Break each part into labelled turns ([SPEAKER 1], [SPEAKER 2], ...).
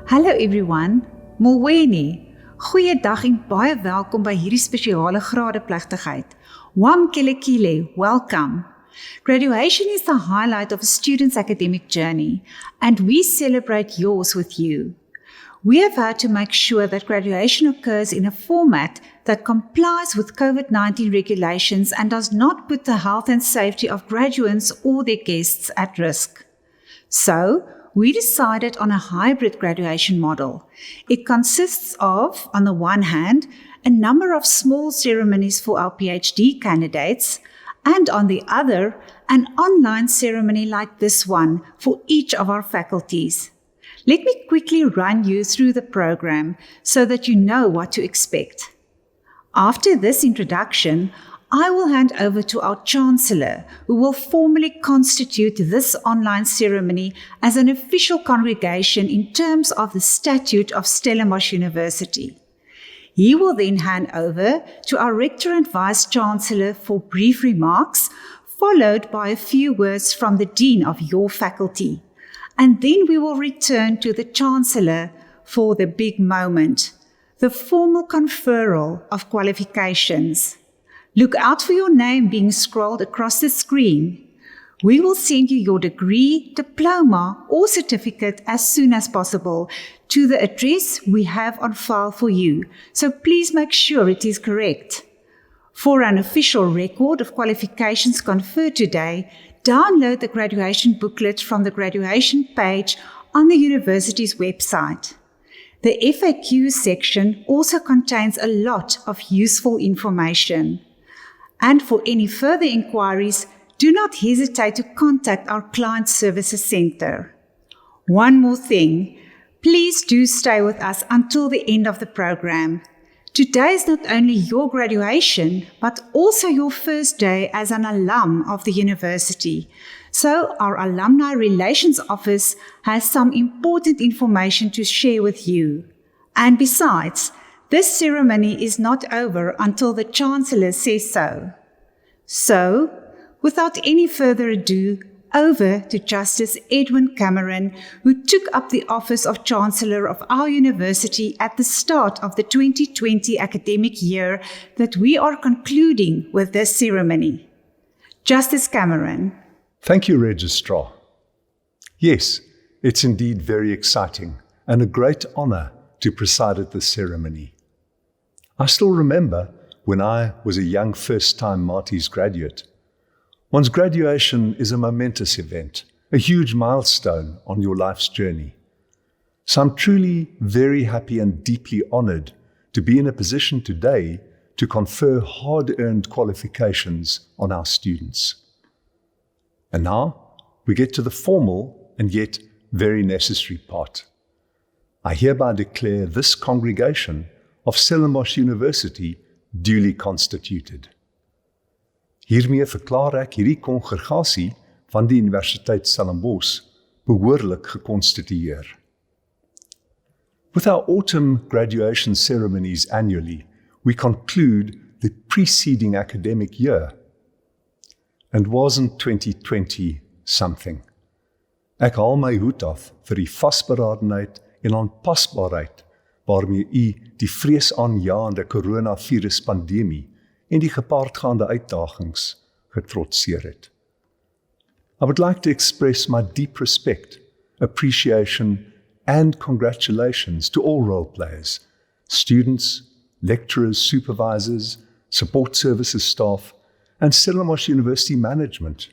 [SPEAKER 1] Hallo everyone, Molweni. Goeiedag en baie welkom by hierdie spesiale gradeplegtigheid. Wamkelekile, welcome. Graduation is the highlight of a student's academic journey, and we celebrate yours with you. We have had to make sure that graduation occurs in a format that complies with COVID-19 regulations and does not put the health and safety of graduates or their guests at risk. So, we decided on a hybrid graduation model. It consists of, on the one hand, a number of small ceremonies for our PhD candidates, and on the other, an online ceremony like this one for each of our faculties. Let me quickly run you through the program so that you know what to expect. After this introduction, I will hand over to our Chancellor, who will formally constitute this online ceremony as an official congregation in terms of the Statute of Stellenbosch University. He will then hand over to our Rector and Vice-Chancellor for brief remarks, followed by a few words from the Dean of your faculty. And then we will return to the Chancellor for the big moment, the formal conferral of qualifications. Look out for your name being scrolled across the screen. We will send you your degree, diploma, or certificate as soon as possible to the address we have on file for you, so please make sure it is correct. For an official record of qualifications conferred today, download the graduation booklet from the graduation page on the university's website. The FAQ section also contains a lot of useful information. And for any further inquiries, do not hesitate to contact our Client Services Center. One more thing, please do stay with us until the end of the program. Today is not only your graduation, but also your first day as an alum of the university. So our Alumni Relations Office has some important information to share with you. And besides, this ceremony is not over until the Chancellor says so. So, without any further ado, over to Justice Edwin Cameron, who took up the office of Chancellor of our university at the start of the 2020 academic year that we are concluding with this ceremony. Justice Cameron.
[SPEAKER 2] Thank you, Registrar. Yes, it's indeed very exciting and a great honor to preside at this ceremony. I still remember when I was a young first-time Marties graduate. One's graduation is a momentous event, a huge milestone on your life's journey. So I'm truly very happy and deeply honored to be in a position today to confer hard-earned qualifications on our students. And now we get to the formal and yet very necessary part. I hereby declare this congregation of Stellenbosch University duly constituted. Hiermee verklaar ek hierdie kongregasie van die Universiteit Stellenbosch behoorlik gekonstitueer. With our autumn graduation ceremonies annually, we conclude the preceding academic year. And wasn't 2020 something? Ek haal my hoed af vir die vasberadenheid en aanpasbaarheid waarmee u die vreesaanjaende coronavirus-pandemie en die gepaardgaande uitdagings getrotseer het. I would like to express my deep respect, appreciation, and congratulations to all role players, students, lecturers, supervisors, support services staff, and Stellenbosch University management.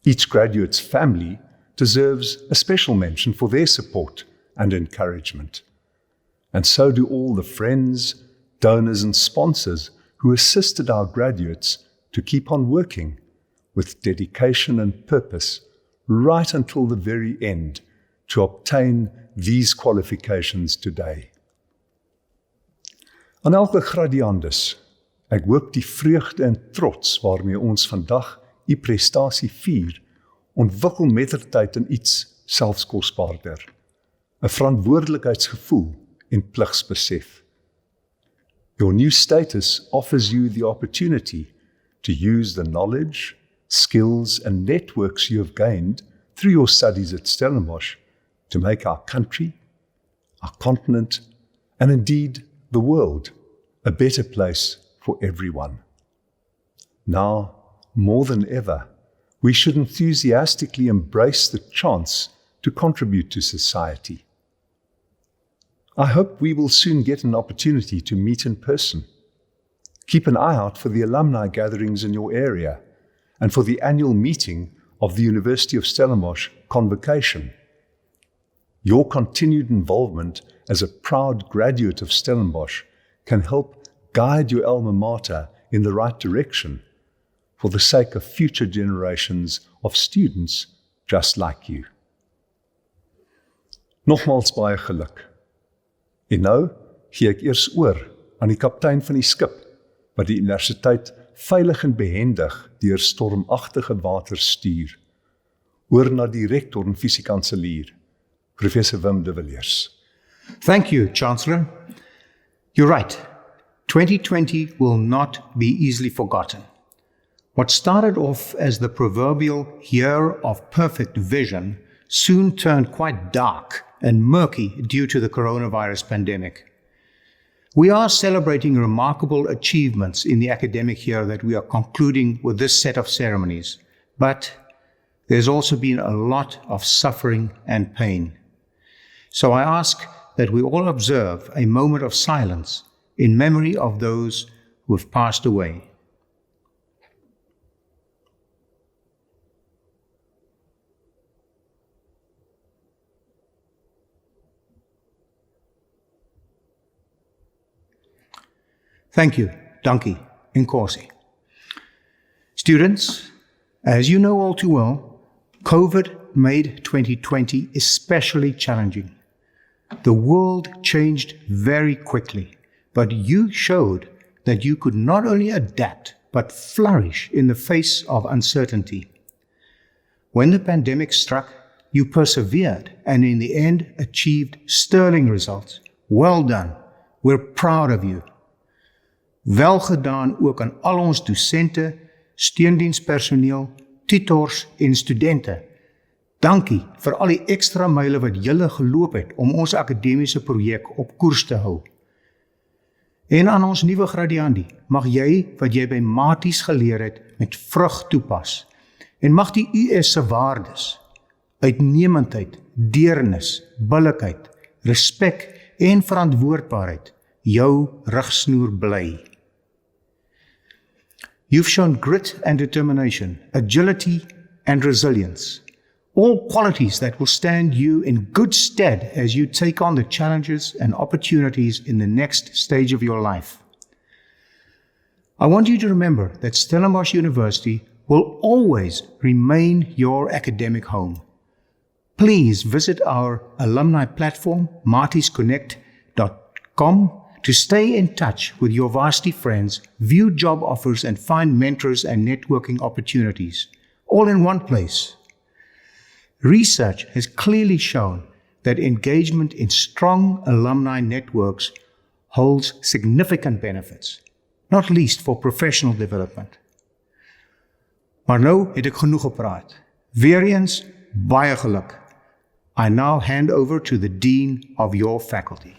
[SPEAKER 2] Each graduate's family deserves a special mention for their support and encouragement. And so do all the friends, donors, and sponsors who assisted our graduates to keep on working with dedication and purpose right until the very end to obtain these qualifications today. Aan elke gradiandus, ek hoop die vreugde en trots waarmee ons vandag u prestasie vier, ontwikkel mettertyd in iets selfs kosbaarder, 'n verantwoordelikheidsgevoel en pligsbesef. Your new status offers you the opportunity to use the knowledge, skills, and networks you have gained through your studies at Stellenbosch to make our country our continent, and indeed the world, a better place for everyone. Now, more than ever, we should enthusiastically embrace the chance to contribute to society. I hope we will soon get an opportunity to meet in person. Keep an eye out for the alumni gatherings in your area and for the annual meeting of the University of Stellenbosch Convocation. Your continued involvement as a proud graduate of Stellenbosch can help guide your alma mater in the right direction for the sake of future generations of students just like you. Nogmaals baie geluk. En nou gee ek eers oor aan die kaptein van die skip wat die universiteit veilig en behendig deur stormagtige waters stuur. Oor na die Rector en Vice-Chancellor, Professor Wim de Villiers.
[SPEAKER 3] Thank you, Chancellor. You're right. 2020 will not be easily forgotten. What started off as the proverbial year of perfect vision soon turned quite dark and murky due to the coronavirus pandemic. We are celebrating remarkable achievements in the academic year that we are concluding with this set of ceremonies, but there's also been a lot of suffering and pain. So I ask that we all observe a moment of silence in memory of those who have passed away. Thank you, Dankie, Inkosi. Students, as you know all too well, COVID made 2020 especially challenging. The world changed very quickly, but you showed that you could not only adapt, but flourish in the face of uncertainty. When the pandemic struck, you persevered and in the end achieved sterling results. Well done. We're proud of you. Wel gedaan ook aan al ons dosente, steundienspersoneel, tutors en studente. Dankie vir al die ekstra myle wat julle geloop het om ons akademiese projek op koers te hou. En aan ons nuwe gradiandi, mag jy wat jy by Maties geleer het met vrug toepas. En mag die US se waardes, uitnemendheid, deernis, billikheid, respek en verantwoordbaarheid jou rigsnoer bly. You've shown grit and determination, agility and resilience, all qualities that will stand you in good stead as you take on the challenges and opportunities in the next stage of your life. I want you to remember that Stellenbosch University will always remain your academic home. Please visit our alumni platform, martiesconnect.com, to stay in touch with your varsity friends, view job offers, and find mentors and networking opportunities, all in one place. Research has clearly shown that engagement in strong alumni networks holds significant benefits, not least for professional development. Maar nou het ek genoeg gepraat. Weereens, baie geluk. I now hand over to the Dean of your faculty.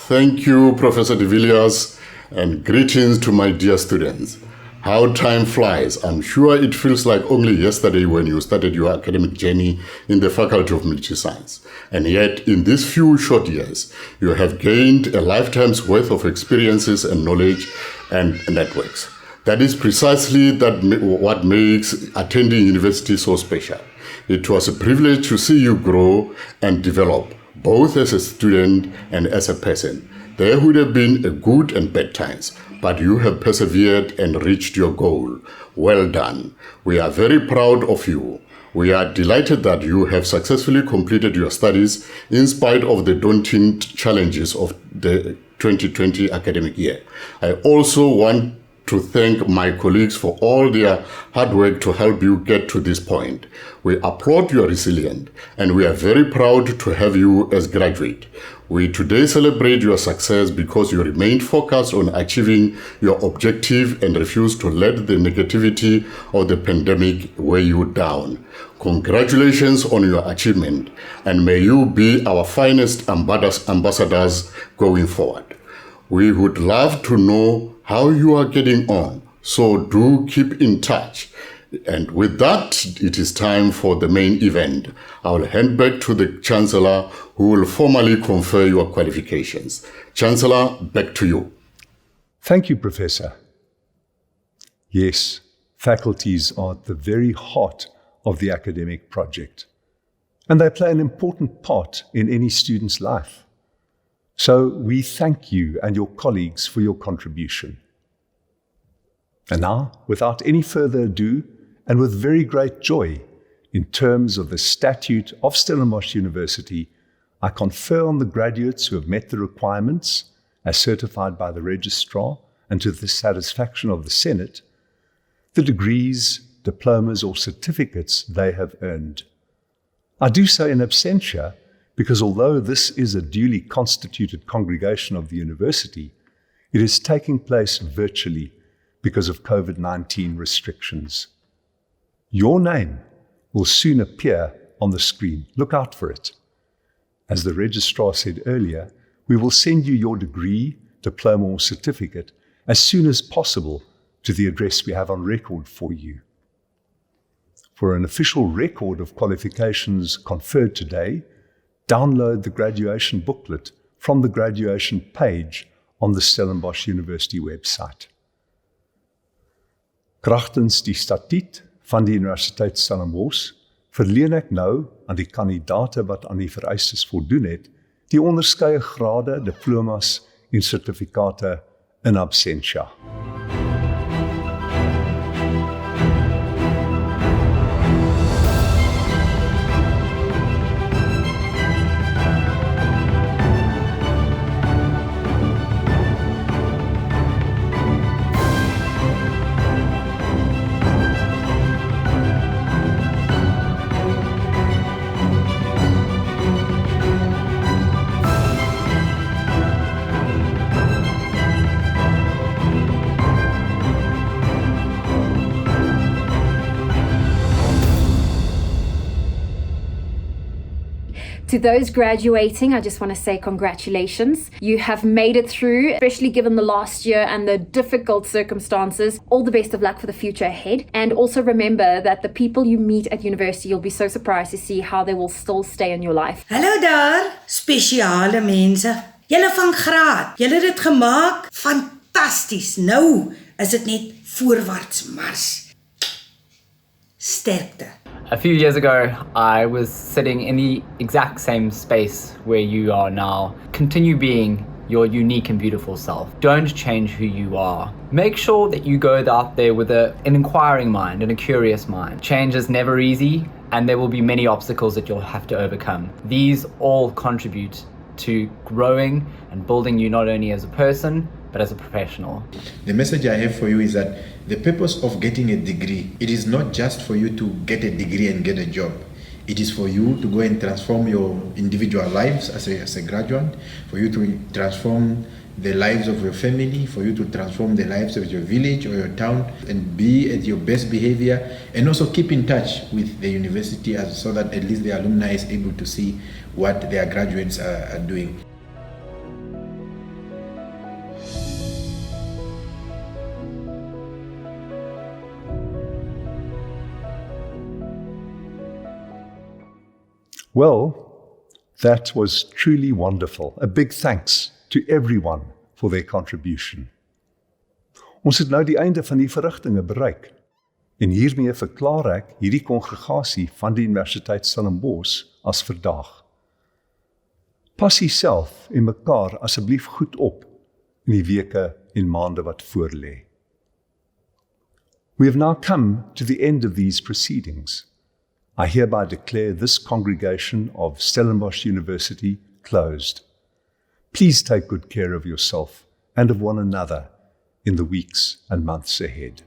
[SPEAKER 4] Thank you, Professor de Villiers, and greetings to my dear students. How time flies. I'm sure it feels like only yesterday when you started your academic journey in the Faculty of Military Science. And yet, in these few short years, you have gained a lifetime's worth of experiences and knowledge and networks. That is precisely what makes attending university so special. It was a privilege to see you grow and develop, both as a student and as a person. There would have been a good and bad times, but you have persevered and reached your goal. Well done. We are very proud of you. We are delighted that you have successfully completed your studies in spite of the daunting challenges of the 2020 academic year. I also want to thank my colleagues for all their hard work to help you get to this point. We applaud your resilience, and we are very proud to have you as graduate. We today celebrate your success because you remained focused on achieving your objective and refused to let the negativity of the pandemic weigh you down. Congratulations on your achievement, and may you be our finest ambassadors going forward. We would love to know how you are getting on, so do keep in touch. And with that, it is time for the main event. I will hand back to the Chancellor, who will formally confer your qualifications. Chancellor, back to you.
[SPEAKER 2] Thank you, Professor. Yes, faculties are at the very heart of the academic project, and they play an important part in any student's life. So we thank you and your colleagues for your contribution. And now, without any further ado, and with very great joy, in terms of the Statute of Stellenbosch University, I confer on the graduates who have met the requirements, as certified by the Registrar and to the satisfaction of the Senate, the degrees, diplomas or certificates they have earned. I do so in absentia because although this is a duly constituted congregation of the university, it is taking place virtually because of COVID-19 restrictions. Your name will soon appear on the screen. Look out for it. As the registrar said earlier, we will send you your degree, diploma or certificate as soon as possible to the address we have on record for you. For an official record of qualifications conferred today, download the graduation booklet from the graduation page on the Stellenbosch University website. Kragtens die statuut van die Universiteit Stellenbosch verleen ek nou aan die kandidate wat aan die vereistes voldoen het, die onderskeie grade, diplomas en sertifikate in absentia.
[SPEAKER 5] To those graduating, I just want to say congratulations. You have made it through, especially given the last year and the difficult circumstances. All the best of luck for the future ahead. And also remember that the people you meet at university, you'll be so surprised to see how they will still stay in your life.
[SPEAKER 6] Hallo daar, spesiale mense. Julle van graad, julle het dit gemaak. Fantasties. Nou is dit net voorwaarts mars. Sterkte.
[SPEAKER 7] A few years ago, I was sitting in the exact same space where you are now. Continue being your unique and beautiful self. Don't change who you are. Make sure that you go out there with an inquiring mind and a curious mind. Change is never easy, and there will be many obstacles that you'll have to overcome. These all contribute to growing and building you not only as a person, but as a professional.
[SPEAKER 8] The message I have for you is that the purpose of getting a degree, it is not just for you to get a degree and get a job. It is for you to go and transform your individual lives as a graduate, for you to transform the lives of your family, for you to transform the lives of your village or your town, and be at your best behavior, and also keep in touch with the university so that at least the alumni is able to see what their graduates are doing.
[SPEAKER 2] Well, that was truly wonderful. A big thanks to everyone for their contribution. Ons het nou die einde van die verrigtinge bereik en hiermee verklaar ek hierdie kongregasie van die Universiteit Stellenbosch as verdaag. Pas jouself en mekaar asseblief goed op in die weke en maande wat voorlê. We have now come to the end of these proceedings. I hereby declare this congregation of Stellenbosch University closed. Please take good care of yourself and of one another in the weeks and months ahead.